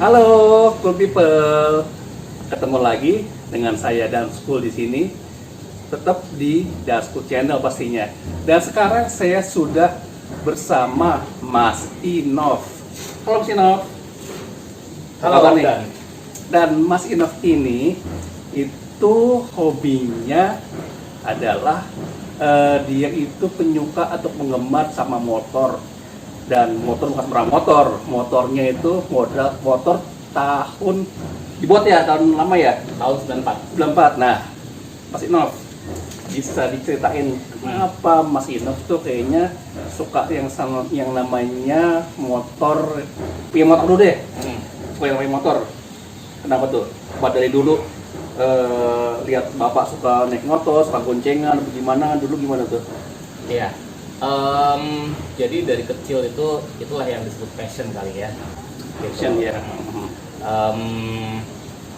Halo, cool people. Ketemu lagi dengan saya dan School di sini. Tetap di Dasko Channel pastinya. Dan sekarang saya sudah bersama Mas Inov. Halo Mas Inov. Halo Apa nih? Dan. Dan Mas Inov ini itu hobinya adalah dia itu penyuka atau penggemar sama motor. Dan motor bukan perang motornya itu motor tahun dibuat ya tahun lama ya, Tahun 94. Nah, Mas Inov bisa diceritain kenapa Mas Inov tuh kayaknya suka yang namanya motor, punya motor dulu deh, suka yang namanya motor. Kenapa tuh? Apa dari dulu lihat bapak suka naik motor, suka goncengan, gimana tuh? Iya. Jadi dari kecil itulah yang disebut passion kali ya. Passion ya.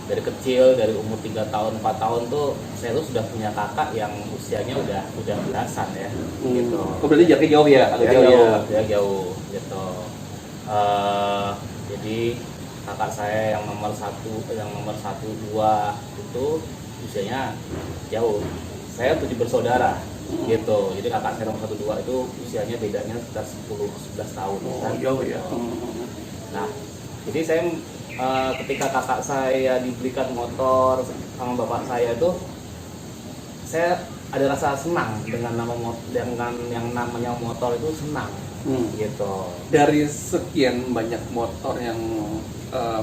Dari kecil, dari umur 3 tahun, 4 tahun tuh saya tuh sudah punya kakak yang usianya udah belasan ya. Gitu. Oh, berarti jaraknya jauh ya, agak jauh ya. Ya jauh gitu. Jadi kakak saya yang nomor 1, 2 itu usianya jauh. Saya 7 bersaudara gitu. Jadi kakak saya nomor 1, 2 itu usianya bedanya sekitar 10-11 tahun. Oh, jauh ya. Nah, jadi saya ketika kakak saya dibelikan motor sama bapak saya itu, saya ada rasa senang dengan yang namanya motor itu senang. Gitu. Dari sekian banyak motor yang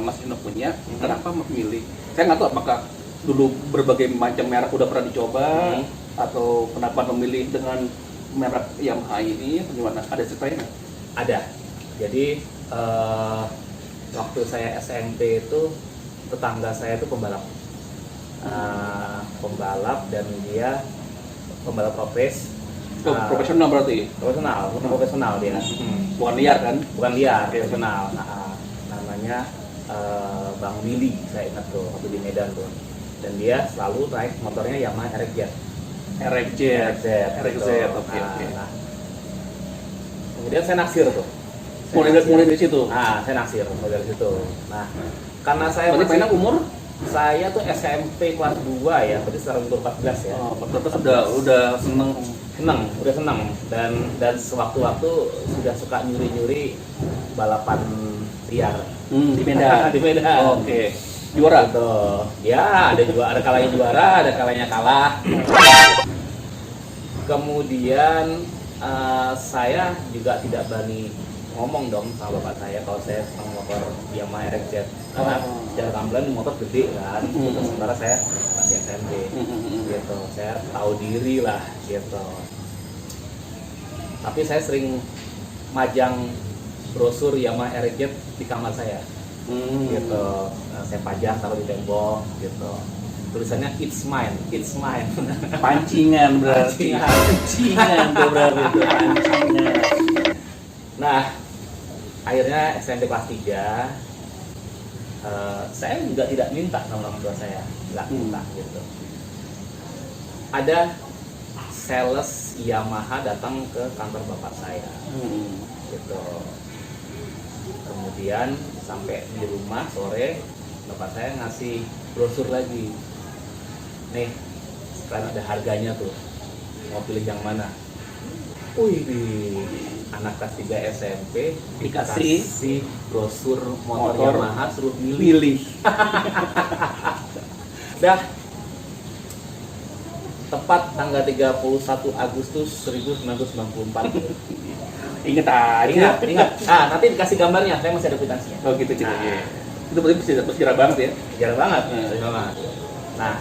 Mas Ino punya, kenapa memilih? Saya nggak tahu apakah dulu berbagai macam merek udah pernah dicoba, atau kenapa memilih dengan merek Yamaha ini? Bagaimana? Ada ceritanya nggak? Ada. Jadi waktu saya SMP itu tetangga saya itu pembalap. Pembalap dan dia pembalap Profesional berarti? Profesional dia. Bukan liar kan? Bukan liar, profesional. Namanya Bang Willy, saya ingat tuh waktu di Medan tuh. Dan dia selalu naik motornya Yamaha RXZ. RXZ, oke. Nah, kemudian saya naksir tuh. Mulai dari situ? Saya naksir mulai dari situ. Nah, karena saya berarti mainnya umur? Saya tuh SMP kelas 2 ya, berarti sekitar umur 14 ya. Oh, 14 udah seneng dan sewaktu-waktu sudah suka nyuri-nyuri balapan liar di Medan. Di Medan. Oke. Juara? Gitu. Ya, ada kalanya juara, ada kalanya kalah. Kemudian saya juga tidak berani ngomong dong sama bapak saya kalau saya senang motor Yamaha RXZ karena jarak tampilan motor gede kan. Sementara saya masih SMP gitu, saya tahu diri lah gitu. Tapi saya sering majang brosur Yamaha RXZ di kamar saya gitu. Saya pajang taruh di tembok gitu, tulisannya it's mine. Pancingan berarti. Pancingan tuh berarti itu pancingan. Nah, akhirnya SMP kelas 3 saya juga tidak minta sama orang tua saya, nggak minta gitu. Ada sales Yamaha datang ke kantor bapak saya gitu. Kemudian sampai di rumah sore, bapak saya ngasih brosur lagi. Nih, sekarang ada harganya tuh, mau pilih yang mana? Wih, anak kelas 3 SMP dikasih brosur motor Yamaha, suruh milih. Dah tepat tanggal 31 Agustus 1994. Ingat aja. Ingat. Nanti dikasih gambarnya, saya masih ada kwitansinya. Oh gitu ceritanya. Itu berarti bersejarah banget ya? Sejarah banget. Nah,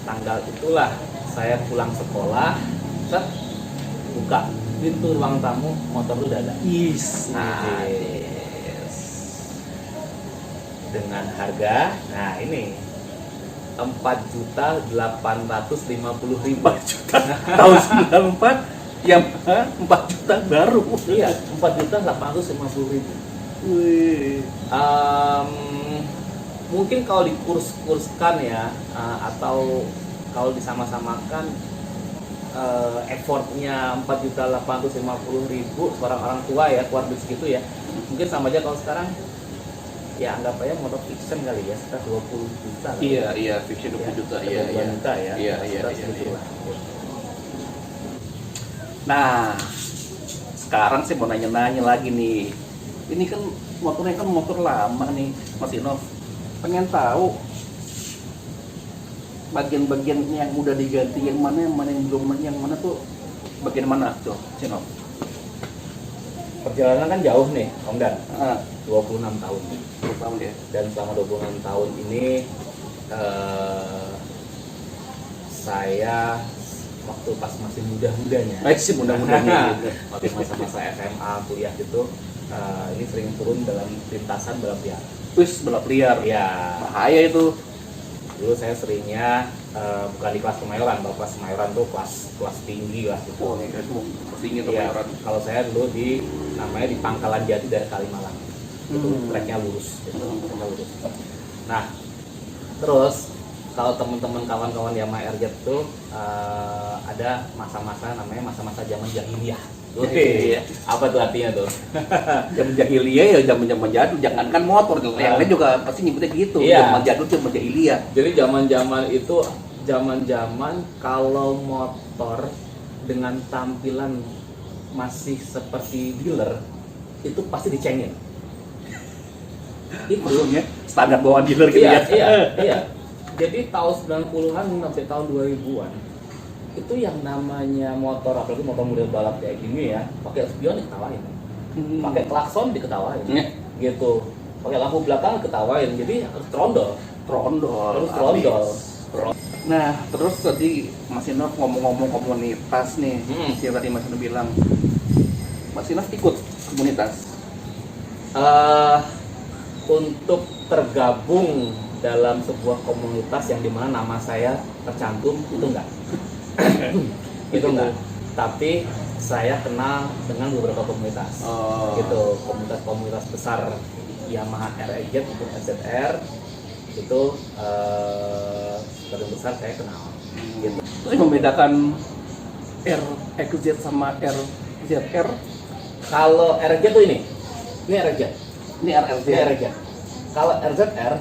tanggal itulah saya pulang sekolah, buka pintu ruang tamu, motor udah ada. Dengan harga, nah ini 4.850.000. 4 juta tahun 94 yang 4 juta baru. Iya, 4.850.000. Mungkin kalau dikurskan ya, atau kalau disama-samakan effortnya 4.850.000 seorang orang tua ya, keluar duit segitu ya, mungkin sama aja kalau sekarang ya anggap aja motor fiction kali ya, sekitar 20 juta lah. Iya, fiction 20 juta. Iya, 20 juta ya. Iya, sekitar iya. segitulah. Nah, sekarang saya mau nanya-nanya lagi nih. Ini kan motornya kan motor lama nih, Mas Inov. Pengen tahu bagian-bagian yang udah diganti yang mana yang belum, yang mana tuh bagian mana tuh, Sinov? Perjalanan kan jauh nih, Om Dan. Ah, 26 tahun. tahun ya. Dan selama 26 tahun ini saya waktu pas masih muda-mudanya. Baik sih mudah-mudahan. Waktu masa-masa SMA, kuliah gitu, ini sering turun dalam lintasan balap liar. Wis balap liar. Ya, Bahaya itu. dulu saya seringnya bukan di kelas Kemayoran, kalau kelas Kemayoran tuh kelas tinggi lah gitu. Oh, itu tinggi tuh Iya, Kemayoran. kalau saya dulu namanya di Pangkalan Jati dari Kalimalang. Itu treknya lurus, gitu. Treknya lurus. Nah, terus kalau teman-teman kawan-kawan Yamaha RZ tuh ada masa-masa namanya masa-masa zaman jahiliyah. Iya. Apa tuh artinya tuh? Zaman jahiliyah ya zaman jadul, jangankan motor, yang lain juga pasti nyebutnya gitu. Iya. Zaman jadul zaman jahiliyah. Jadi zaman-zaman itu zaman-zaman kalau motor dengan tampilan masih seperti dealer itu pasti dicengin. Itu Maksudnya standar bawaan dealer gitu iya, ya. iya. Jadi tahun 90-an sampai tahun 2000-an itu yang namanya motor, apalagi motor model balap kayak gini ya, pakai spion diketawain, pakai klakson diketawain, gitu, pakai lampu belakang diketawain, jadi harus trondol, Trondol. harus trondol. Nah, terus tadi Mas Inov ngomong-ngomong komunitas nih, yang tadi Mas Inov bilang, Mas Inov ikut komunitas. Untuk tergabung dalam sebuah komunitas yang dimana nama saya tercantum itu enggak. Itu enggak. Tapi saya kenal dengan beberapa komunitas. Gitu, komunitas-komunitas besar Yamaha RZ untuk SZR itu sebagian besar saya kenal. Gitu. Terus yang membedakan RXZ sama RZR? Kalau RZ tuh ini RZ. Ini RRZ. Ini RZ. Kalau RZR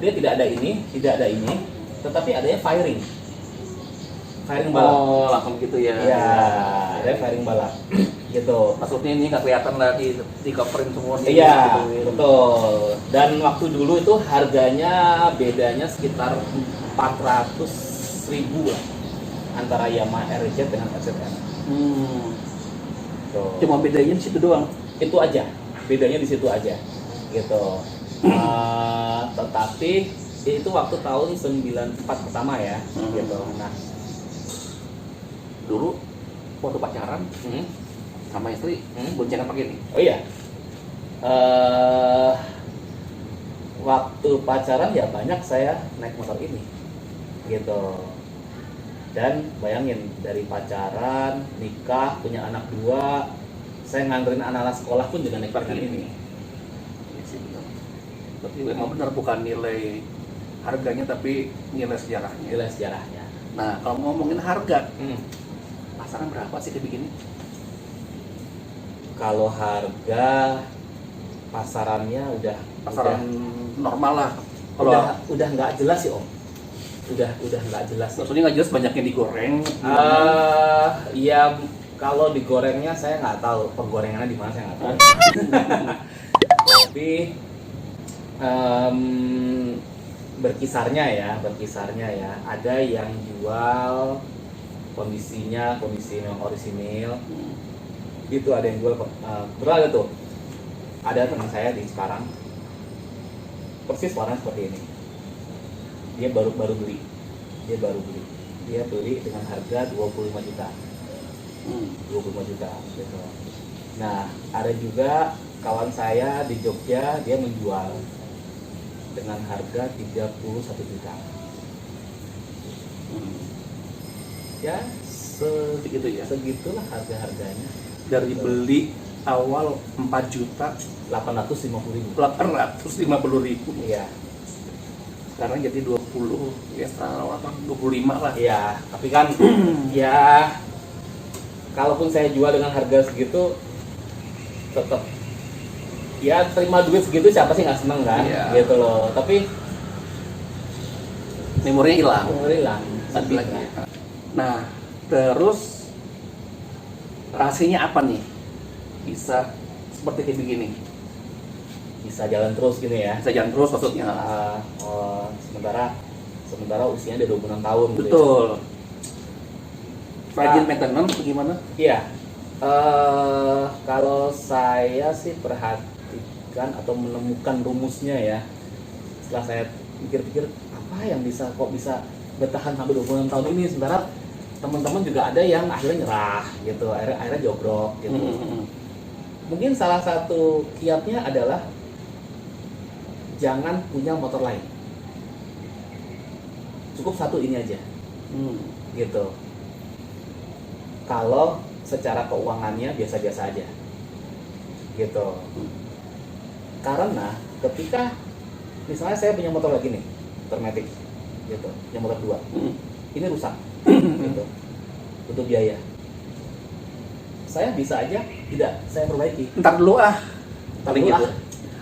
dia tidak ada ini, tetapi adanya firing balap. Oh, langsung gitu ya. Iya, ada firing balap. Gitu. Maksudnya ini nggak kelihatan lagi di coverin semua. Iya, Gitu. betul. Dan waktu dulu itu harganya bedanya sekitar 400.000 lah antara Yamaha RZ dengan SZR. Tuh. Cuma bedanya di situ doang. Itu aja, bedanya di situ aja, gitu. Tetapi itu waktu tahun 94 pertama ya, gitu. Nah, Dulu waktu pacaran sama istri boncengan pakai ini. oh iya, waktu pacaran ya banyak saya naik motor ini, gitu. Dan bayangin dari pacaran, nikah, punya anak 2, saya nganterin anak-anak sekolah pun juga naik pakai ini. Iya sih benar. Berarti memang benar bukan nilai harganya tapi nilai sejarahnya. Nilai sejarahnya. Nah, kalau ngomongin harga, pasaran berapa sih kayak begini? Kalau harga pasarannya udah normal lah. Kalau udah nggak jelas sih Om. Udah nggak jelas. maksudnya nggak jelas, banyak yang digoreng. Ya kalau digorengnya saya nggak tahu, penggorengannya di mana saya nggak tahu. Tapi berkisarnya ya, ada yang jual kondisinya kondisi memang orisinil. Itu ada yang jual, ada tuh. Ada teman saya di Semarang, persis warna seperti ini. Dia baru beli. Dia beli dengan harga 25 juta. 25 juta gitu. Nah, ada juga kawan saya di Jogja, dia menjual dengan harga 31 juta. Ya, segitulah harga-harganya. Dari beli awal 4 juta 850.000. 850.000. Iya. Sekarang jadi 20 ya, 25 lah. Iya, tapi kan ya kalaupun saya jual dengan harga segitu tetap ya terima duit segitu siapa sih nggak seneng kan, Iya. gitu loh. Tapi Memorinya hilang. umur hilang, Satu sedih lagi. kan. Nah, terus rahasianya apa nih? Bisa seperti kayak begini. Bisa jalan terus gini ya. Bisa jalan terus maksudnya. Sementara usianya udah 26 tahun gitu ya. Betul. Rajin maintenance atau gimana? Iya. Kalau saya sih perhatikan atau menemukan rumusnya ya. Setelah saya pikir-pikir apa yang kok bisa bertahan sampai 26 tahun ini, sementara teman-teman juga ada yang akhirnya nyerah gitu, akhirnya jogrok gitu. Mungkin salah satu kiatnya adalah jangan punya motor lain. Cukup satu ini aja. Gitu. Kalau secara keuangannya biasa-biasa aja. Gitu. Karena ketika misalnya saya punya motor lagi nih, motor Matic gitu, yang motor 2. Ini rusak. Gitu. Butuh biaya. Saya bisa aja tidak saya perbaiki. Ntar dulu ah. Paling Gitu. gitu.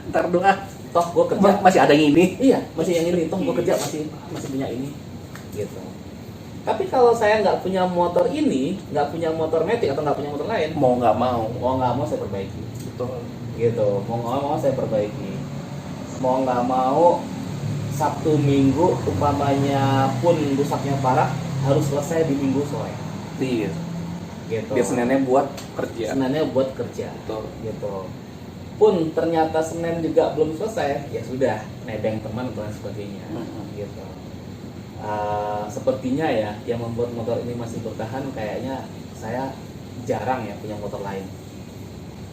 Ntar dulu ah. Toh gue kerja. Masih ada yang ini. Iya, masih yang ini. Toh gue kerja masih punya ini. Gitu. Tapi kalau saya nggak punya motor ini, nggak punya motor Matic atau nggak punya motor lain, Mau nggak mau. mau nggak mau saya perbaiki. Betul. Gitu. Mau nggak mau saya perbaiki. Mau nggak mau Sabtu Minggu umpamanya pun rusaknya parah harus selesai di Minggu sore. Iya. Gitu. Biar Seninnya buat kerja. Senannya buat kerja. Betul. Gitu. Pun ternyata Senin juga belum selesai, ya sudah nebeng teman dan sebagainya. Gitu. Sepertinya ya yang membuat motor ini masih bertahan kayaknya saya jarang ya punya motor lain.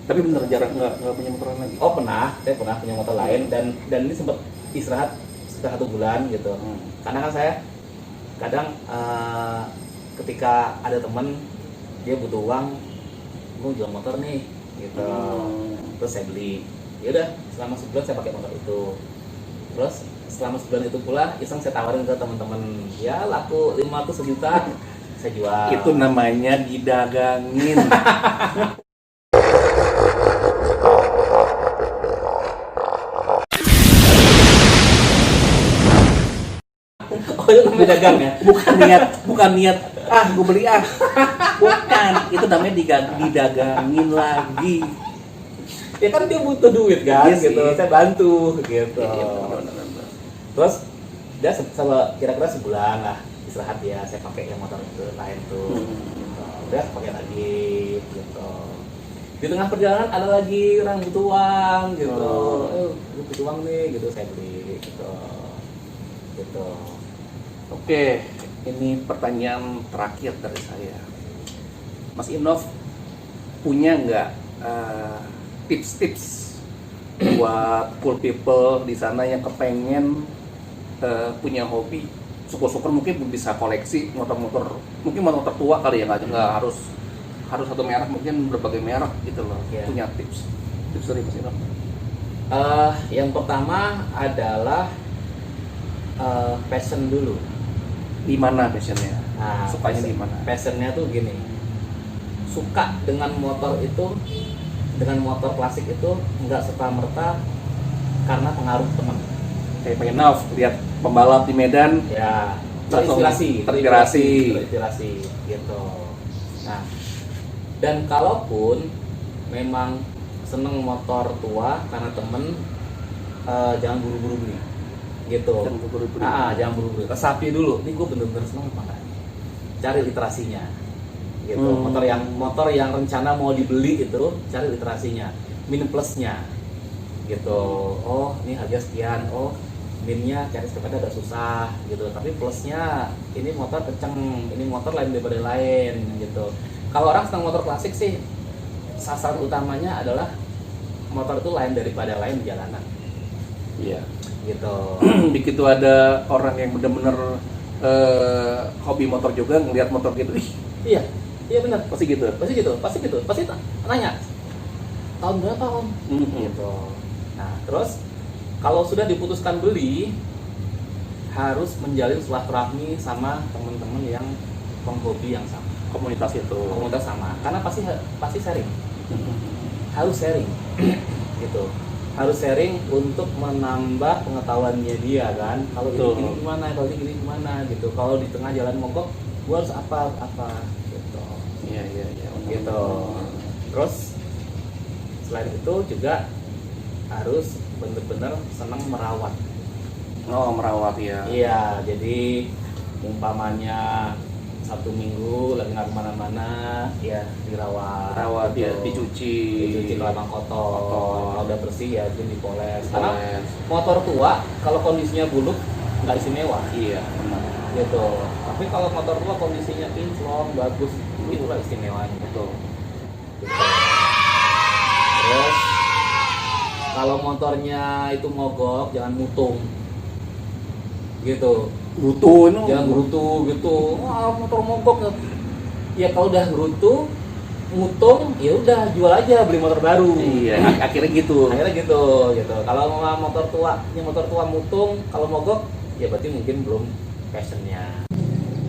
Tapi bener jarang nggak punya motor lain lagi. Oh saya pernah punya motor lain dan ini sempat istirahat sekitar 1 bulan gitu. Karena kan saya kadang ketika ada teman dia butuh uang, gue jual motor nih, gitu. Terus saya beli. Ya udah, selama sebulan saya pakai motor itu. Terus selama sebulan itu pula iseng saya tawarin ke teman-teman, ya laku 500 sejuta, saya jual. Itu namanya didagangin. Oh itu namanya dagang ya? bukan niat gue beli bukan, itu namanya didagangin lagi. Ya kan dia butuh duit kan, Iya gitu. sih. Saya bantu, gitu. Iya, benar. Terus dia kira-kira sebulan lah istirahat ya, saya pakai yang motor itu lain tuh. Gitu. Udah pakai lagi, gitu. Di tengah perjalanan ada lagi orang butuh uang, gitu. Butuh uang nih, gitu saya beli, gitu. Gitu. Oke, ini pertanyaan terakhir dari saya. Mas Inov punya nggak tips-tips buat cool people di sana yang kepengen punya hobi? Syukur-syukur mungkin bisa koleksi motor-motor, mungkin motor tua kali ya, nggak harus satu merek, mungkin berbagai merek gitu loh. Yeah. Punya tips dari Mas Inov? Yang pertama adalah passion dulu. Di mana passionnya? Nah, Sukanya di mana? passionnya tuh gini, suka dengan motor itu, dengan motor klasik itu nggak serta-merta karena pengaruh teman. Kayak pengen lihat pembalap di Medan, Ya, langsung terinspirasi gitu. Nah, dan kalaupun memang seneng motor tua karena temen, jangan buru-buru beli. Gitu. Jangan buru-buru. Resapi dulu. Ini gue bener-bener seneng apa enggak? Cari literasinya. Gitu. Motor yang rencana mau dibeli itu, cari literasinya, min plusnya. Gitu. Oh, ini harga sekian. Oh, minnya cari sepeda agak susah gitu. Tapi plusnya ini motor kenceng, ini motor lain daripada lain gitu. Kalau orang senang motor klasik sih, sasaran utamanya adalah motor itu lain daripada lain di jalanan. Iya. Gitu. Begitu ada orang yang benar-benar hobi motor juga ngelihat motor gitu, Iya benar. pasti gitu. Pasti nanya tahun berapa om? Gitu. Nah terus kalau sudah diputuskan beli, harus menjalin silaturahmi sama teman-teman yang penghobi yang sama. Komunitas Komunitas sama. Karena pasti sharing. Harus sharing. Gitu. harus sharing untuk menambah pengetahuannya dia kan. Kalau Betul. ini gimana, kalau ini gimana gitu. Kalau di tengah jalan mogok, gua harus apa gitu. Iya. Gitu. Terus selain itu juga harus bener-bener senang merawat. Oh, merawat ya. Iya, jadi umpamanya Sabtu Minggu lagi nggak kemana-mana, ya dirawat. Rawat ya, gitu. dicuci. Kalau emang kotor, kalau udah bersih ya itu dipoles. Karena Dipoles. motor tua kalau kondisinya buluk nggak istimewa, Iya, benar. gitu. Tapi kalau motor tua kondisinya kinclong, bagus, itulah istimewanya. Betul. Gitu. Terus kalau motornya itu mogok jangan mutung, gitu. Butuh itu. Jangan gerutu gitu. Wah, motor mogok. Ya kalau udah gerutu, mutung, ya udah jual aja, beli motor baru. Iya, akhirnya gitu. Akhirnya gitu. Kalau mau motor tua, motor tua mutung, kalau mogok, ya berarti mungkin belum passionnya.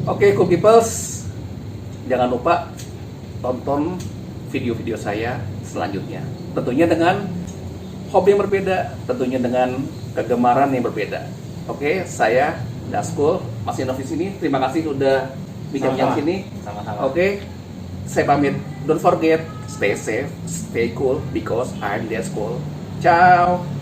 Oke, cool peoples. Jangan lupa tonton video-video saya selanjutnya. Tentunya dengan hobi yang berbeda, tentunya dengan kegemaran yang berbeda. Oke, saya Daskul, masih Novi sini. Terima kasih udah bincang-bincang Sama-sama. sini. Sama-sama. Oke, saya pamit. Don't forget, stay safe, stay cool, because I'm Daskul. Ciao.